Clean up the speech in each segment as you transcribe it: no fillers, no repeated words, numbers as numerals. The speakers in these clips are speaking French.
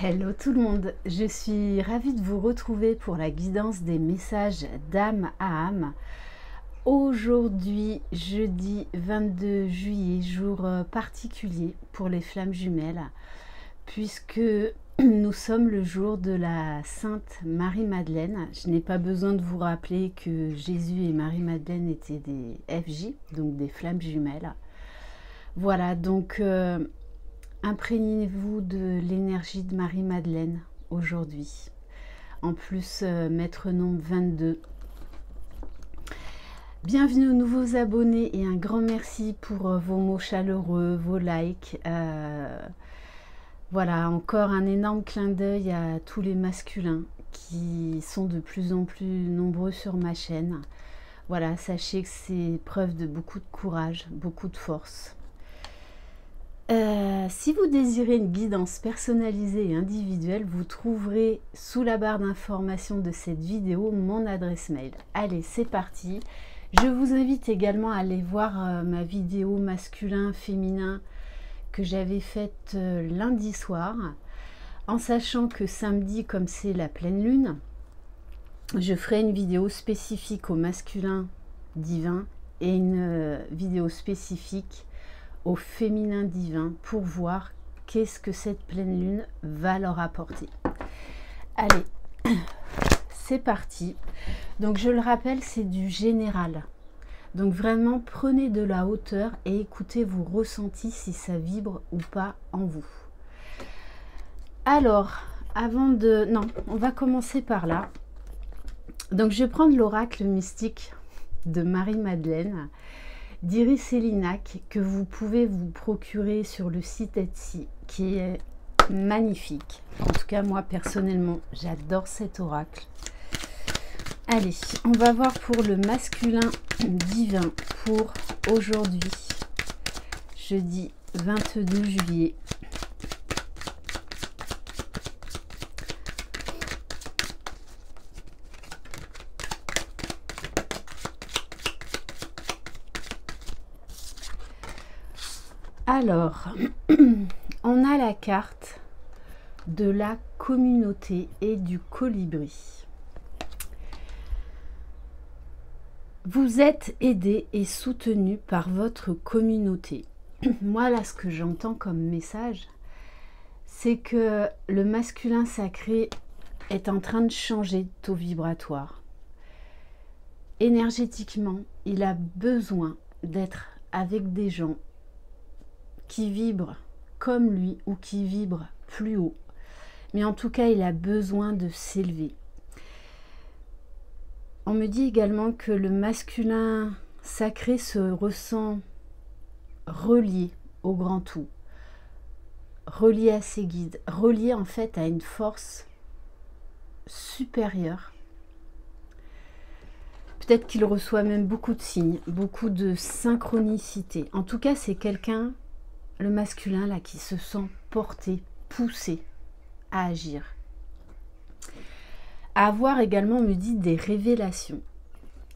Hello tout le monde, je suis ravie de vous retrouver pour la guidance des messages d'âme à âme. Aujourd'hui, jeudi 22 juillet, jour particulier pour les flammes jumelles, puisque nous sommes le jour de la Sainte Marie-Madeleine. Je n'ai pas besoin de vous rappeler que Jésus et Marie-Madeleine étaient des FJ, donc des flammes jumelles. Voilà, donc imprégnez-vous de l'énergie de Marie-Madeleine aujourd'hui. En plus, maître nombre 22. Bienvenue aux nouveaux abonnés et un grand merci pour vos mots chaleureux, vos likes. Voilà, encore un énorme clin d'œil à tous les masculins qui sont de plus en plus nombreux sur ma chaîne. Voilà, sachez que c'est preuve de beaucoup de courage, beaucoup de force. Si vous désirez une guidance personnalisée et individuelle, vous trouverez sous la barre d'information de cette vidéo mon adresse mail. Allez, c'est parti. Je vous invite également à aller voir ma vidéo masculin-féminin que j'avais faite lundi soir, en sachant que samedi, comme c'est la pleine lune, je ferai une vidéo spécifique au masculin divin et une vidéo spécifique au féminin divin pour voir qu'est-ce que cette pleine lune va leur apporter. Allez, c'est parti. Donc je le rappelle, c'est du général. Donc vraiment prenez de la hauteur et écoutez vos ressentis si ça vibre ou pas en vous. Alors, avant de... Non, on va commencer par là. Donc je vais prendre l'oracle mystique de Marie-Madeleine d'Iris Elinac que vous pouvez vous procurer sur le site Etsy, qui est magnifique. En tout cas, moi personnellement, j'adore cet oracle. Allez, on va voir pour le masculin divin pour aujourd'hui, jeudi 22 juillet. Alors, on a la carte de la communauté et du colibri. Vous êtes aidé et soutenu par votre communauté. Moi, là, ce que j'entends comme message, c'est que le masculin sacré est en train de changer de taux vibratoire. Énergétiquement, il a besoin d'être avec des gens qui vibre comme lui ou qui vibre plus haut. Mais en tout cas, il a besoin de s'élever. On me dit également que le masculin sacré se ressent relié au grand tout, relié à ses guides, relié en fait à une force supérieure. Peut-être qu'il reçoit même beaucoup de signes, beaucoup de synchronicité. En tout cas, c'est quelqu'un, le masculin là, qui se sent porté, poussé à agir. À avoir également, on me dit, des révélations.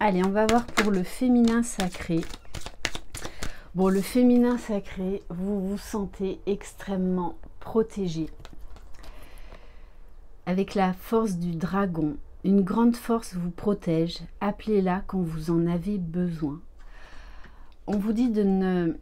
Allez, on va voir pour le féminin sacré. Bon, le féminin sacré, vous vous sentez extrêmement protégé. Avec la force du dragon, une grande force vous protège. Appelez-la quand vous en avez besoin. On vous dit de ne...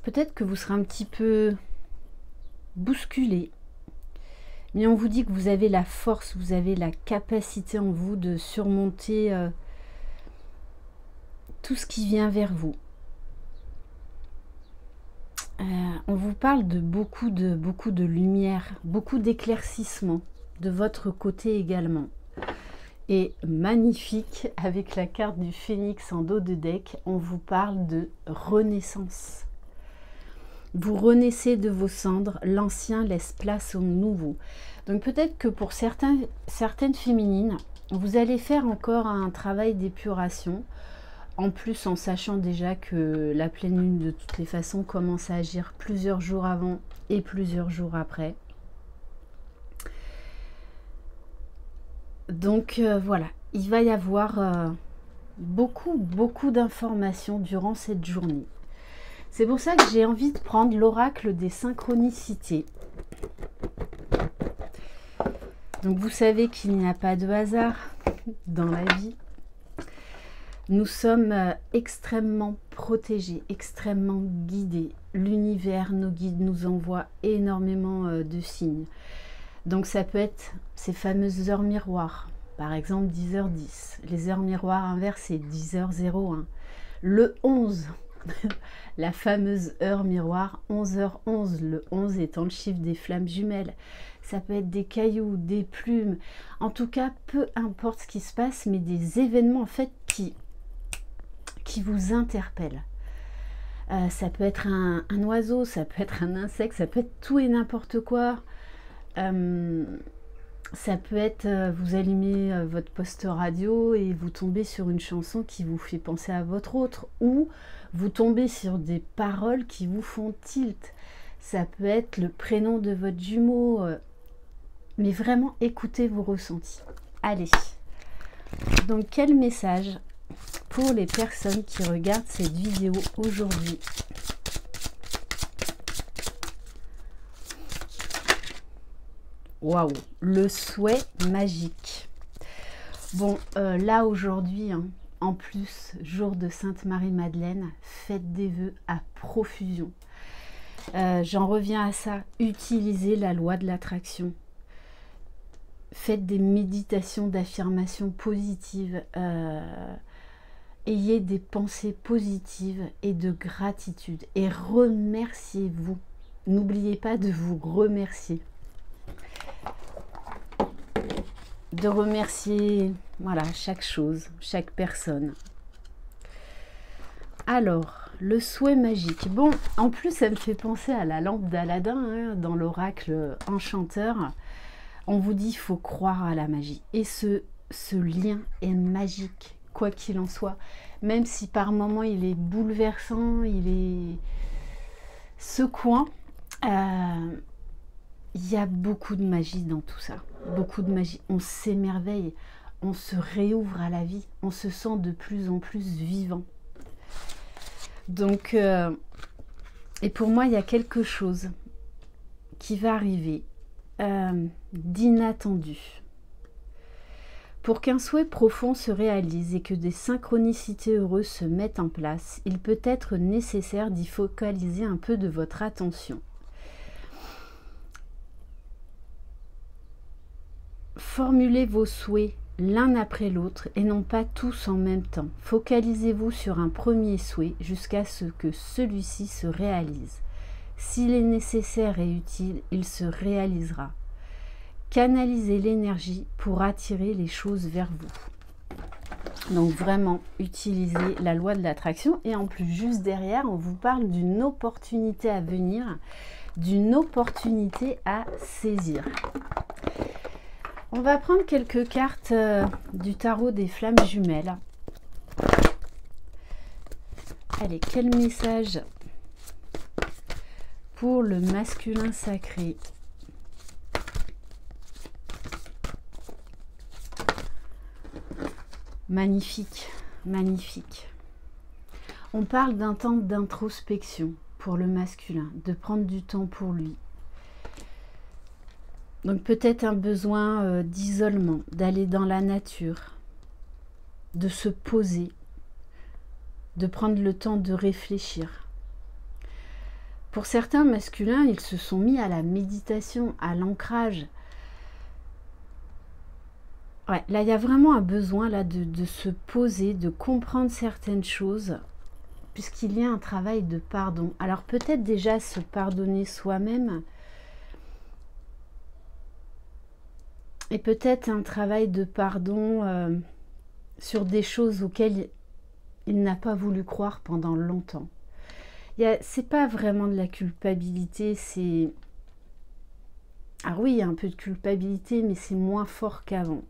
Peut-être que vous serez un petit peu bousculé, mais on vous dit que vous avez la force, vous avez la capacité en vous de surmonter tout ce qui vient vers vous. On vous parle de beaucoup de lumière, beaucoup d'éclaircissement de votre côté également. Et magnifique, avec la carte du phénix en dos de deck, on vous parle de renaissance. Vous renaissez de vos cendres, l'ancien laisse place au nouveau. Donc peut-être que pour certaines féminines, vous allez faire encore un travail d'épuration, en plus en sachant déjà que la pleine lune de toutes les façons commence à agir plusieurs jours avant et plusieurs jours après. Donc voilà, il va y avoir beaucoup d'informations durant cette journée. C'est pour ça que j'ai envie de prendre l'oracle des synchronicités. Donc vous savez qu'il n'y a pas de hasard dans la vie. Nous sommes extrêmement protégés, extrêmement guidés. L'univers, nos guides nous envoient énormément de signes. Donc ça peut être ces fameuses heures miroirs, par exemple 10h10. Les heures miroirs inversées, 10h01. Le 11, la fameuse heure miroir, 11h11, le 11 étant le chiffre des flammes jumelles. Ça peut être des cailloux, des plumes, en tout cas, peu importe ce qui se passe, mais des événements en fait qui vous interpellent. Ça peut être un oiseau, ça peut être un insecte, ça peut être tout et n'importe quoi. Ça peut être, vous allumez votre poste radio et vous tombez sur une chanson qui vous fait penser à votre autre, ou vous tombez sur des paroles qui vous font tilt. Ça peut être le prénom de votre jumeau, mais vraiment écoutez vos ressentis. Allez, donc quel message pour les personnes qui regardent cette vidéo aujourd'hui? Waouh, le souhait magique. Bon, là aujourd'hui, hein, en plus, jour de Sainte Marie-Madeleine, faites des vœux à profusion. J'en reviens à ça, utilisez la loi de l'attraction. Faites des méditations d'affirmation positive. Ayez des pensées positives et de gratitude. Et remerciez-vous. N'oubliez pas de vous remercier. De remercier, voilà, chaque chose, chaque personne. Alors, le souhait magique. Bon, en plus, ça me fait penser à la lampe d'Aladin, hein, dans l'oracle enchanteur. On vous dit, il faut croire à la magie. Et ce lien est magique, quoi qu'il en soit. Même si par moments, il est bouleversant, il est secouant. Il y a beaucoup de magie dans tout ça. Beaucoup de magie. On s'émerveille, on se réouvre à la vie, on se sent de plus en plus vivant. Donc, et pour moi, il y a quelque chose qui va arriver d'inattendu. Pour qu'un souhait profond se réalise et que des synchronicités heureuses se mettent en place, il peut être nécessaire d'y focaliser un peu de votre attention. Formulez vos souhaits l'un après l'autre et non pas tous en même temps. Focalisez-vous sur un premier souhait jusqu'à ce que celui-ci se réalise. S'il est nécessaire et utile, il se réalisera. Canalisez l'énergie pour attirer les choses vers vous. Donc vraiment, utilisez la loi de l'attraction. Et en plus, juste derrière, on vous parle d'une opportunité à venir, d'une opportunité à saisir. On va prendre quelques cartes du tarot des flammes jumelles. Allez, quel message pour le masculin sacré? Magnifique, magnifique. On parle d'un temps d'introspection pour le masculin, de prendre du temps pour lui. Donc peut-être un besoin d'isolement, d'aller dans la nature, de se poser, de prendre le temps de réfléchir. Pour certains masculins, ils se sont mis à la méditation, à l'ancrage. Ouais, là, il y a vraiment un besoin là, de se poser, de comprendre certaines choses, puisqu'il y a un travail de pardon. Alors peut-être déjà se pardonner soi-même, et peut-être un travail de pardon sur des choses auxquelles il n'a pas voulu croire pendant longtemps. C'est pas vraiment de la culpabilité, c'est... Ah oui, il y a un peu de culpabilité, mais c'est moins fort qu'avant.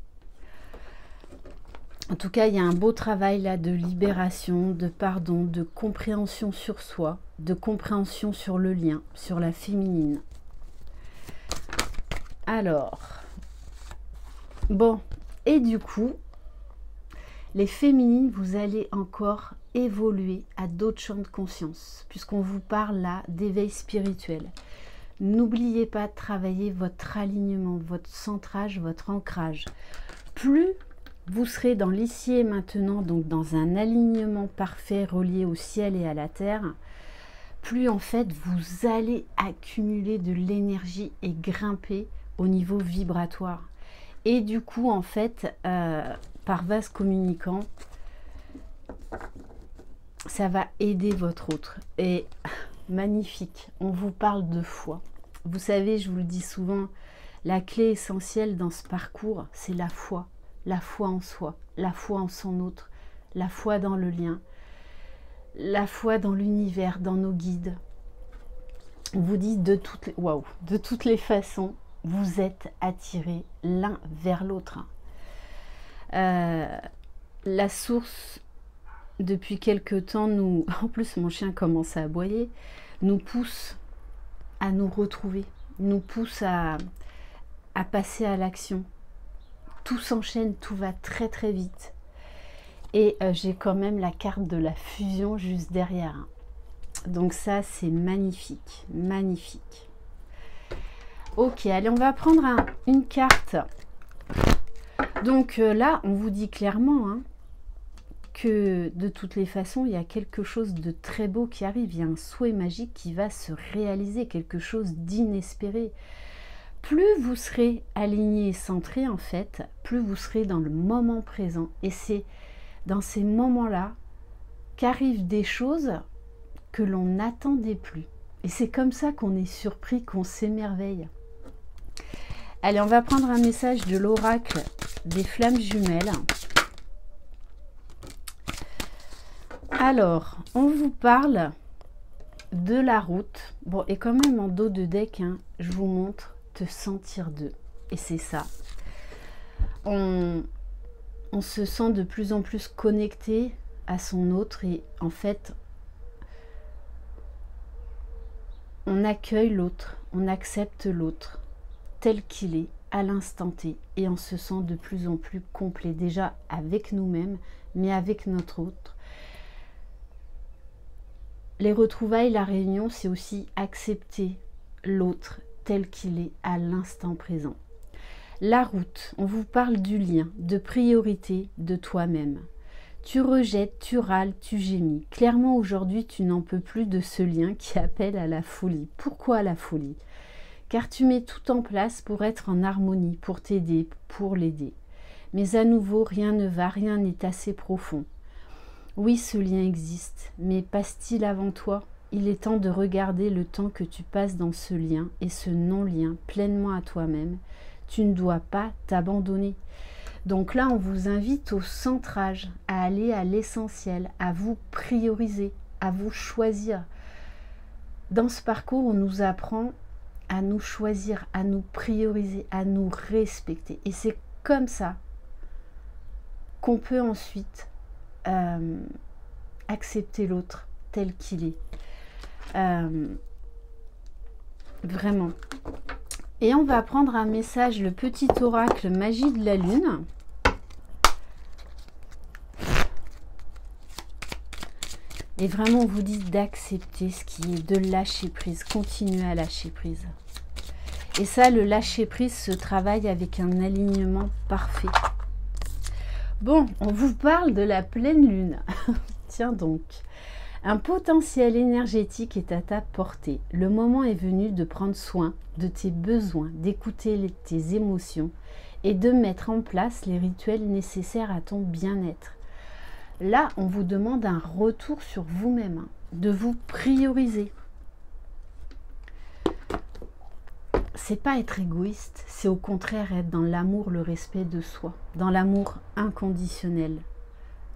En tout cas, il y a un beau travail là de libération, de pardon, de compréhension sur soi, de compréhension sur le lien, sur la féminine. Alors... Bon, et du coup, les féminines, vous allez encore évoluer à d'autres champs de conscience, puisqu'on vous parle là d'éveil spirituel. N'oubliez pas de travailler votre alignement, votre centrage, votre ancrage. Plus vous serez dans l'ici et maintenant, donc dans un alignement parfait relié au ciel et à la terre, plus en fait vous allez accumuler de l'énergie et grimper au niveau vibratoire. Et du coup, en fait, par vase communicant, ça va aider votre autre. Et magnifique, on vous parle de foi. Vous savez, je vous le dis souvent, la clé essentielle dans ce parcours, c'est la foi en soi, la foi en son autre, la foi dans le lien, la foi dans l'univers, dans nos guides. On vous dit de toutes les façons, vous êtes attirés l'un vers l'autre. La source, depuis quelque temps, en plus mon chien commence à aboyer, nous pousse à nous retrouver, nous pousse à passer à l'action. Tout s'enchaîne, tout va très très vite. Et j'ai quand même la carte de la fusion juste derrière. Donc ça, c'est magnifique, magnifique. Ok, allez, on va prendre une carte. Donc là, on vous dit clairement que de toutes les façons, il y a quelque chose de très beau qui arrive. Il y a un souhait magique qui va se réaliser, quelque chose d'inespéré. Plus vous serez aligné et centré, en fait, plus vous serez dans le moment présent. Et c'est dans ces moments-là qu'arrivent des choses que l'on n'attendait plus. Et c'est comme ça qu'on est surpris, qu'on s'émerveille. Allez, on va prendre un message de l'oracle des flammes jumelles. Alors, on vous parle de la route. Bon, et quand même en dos de deck, je vous montre te sentir d'eux. Et c'est ça. On se sent de plus en plus connecté à son autre et en fait, on accueille l'autre, on accepte l'autre tel qu'il est à l'instant T et on se sent de plus en plus complet déjà avec nous-mêmes mais avec notre autre. Les retrouvailles, la réunion, c'est aussi accepter l'autre tel qu'il est à l'instant présent. La route, on vous parle du lien, de priorité de toi-même. Tu rejettes, tu râles, tu gémis. Clairement, aujourd'hui, tu n'en peux plus de ce lien qui appelle à la folie. Pourquoi la folie? Car tu mets tout en place pour être en harmonie, pour t'aider, pour l'aider. Mais à nouveau, rien ne va, rien n'est assez profond. Oui, ce lien existe, mais passe-t-il avant toi? Il est temps de regarder le temps que tu passes dans ce lien et ce non-lien pleinement à toi-même. Tu ne dois pas t'abandonner. Donc là, on vous invite au centrage, à aller à l'essentiel, à vous prioriser, à vous choisir. Dans ce parcours, on nous apprend à nous choisir, à nous prioriser, à nous respecter. Et c'est comme ça qu'on peut ensuite accepter l'autre tel qu'il est. Vraiment. Et on va prendre un message, le petit oracle magie de la lune. Et vraiment, on vous dit d'accepter ce qui est, de lâcher prise, continuer à lâcher prise. Et ça, le lâcher prise se travaille avec un alignement parfait. Bon, on vous parle de la pleine lune. Tiens donc. Un potentiel énergétique est à ta portée. Le moment est venu de prendre soin de tes besoins, d'écouter tes émotions et de mettre en place les rituels nécessaires à ton bien-être. Là, on vous demande un retour sur vous-même, de vous prioriser. C'est pas être égoïste, c'est au contraire être dans l'amour, le respect de soi, dans l'amour inconditionnel,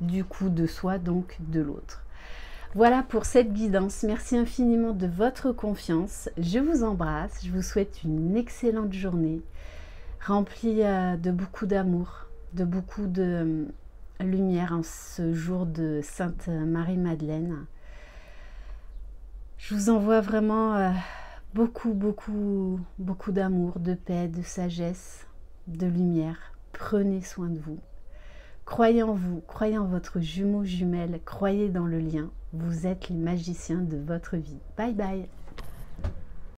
du coup de soi, donc de l'autre. Voilà pour cette guidance. Merci infiniment de votre confiance. Je vous embrasse. Je vous souhaite une excellente journée remplie de beaucoup d'amour, de beaucoup de lumière en ce jour de Sainte Marie-Madeleine. Je vous envoie vraiment beaucoup d'amour, de paix, de sagesse, de lumière. Prenez soin de vous. Croyez en vous, croyez en votre jumeau jumelle, croyez dans le lien. Vous êtes les magiciens de votre vie. Bye bye.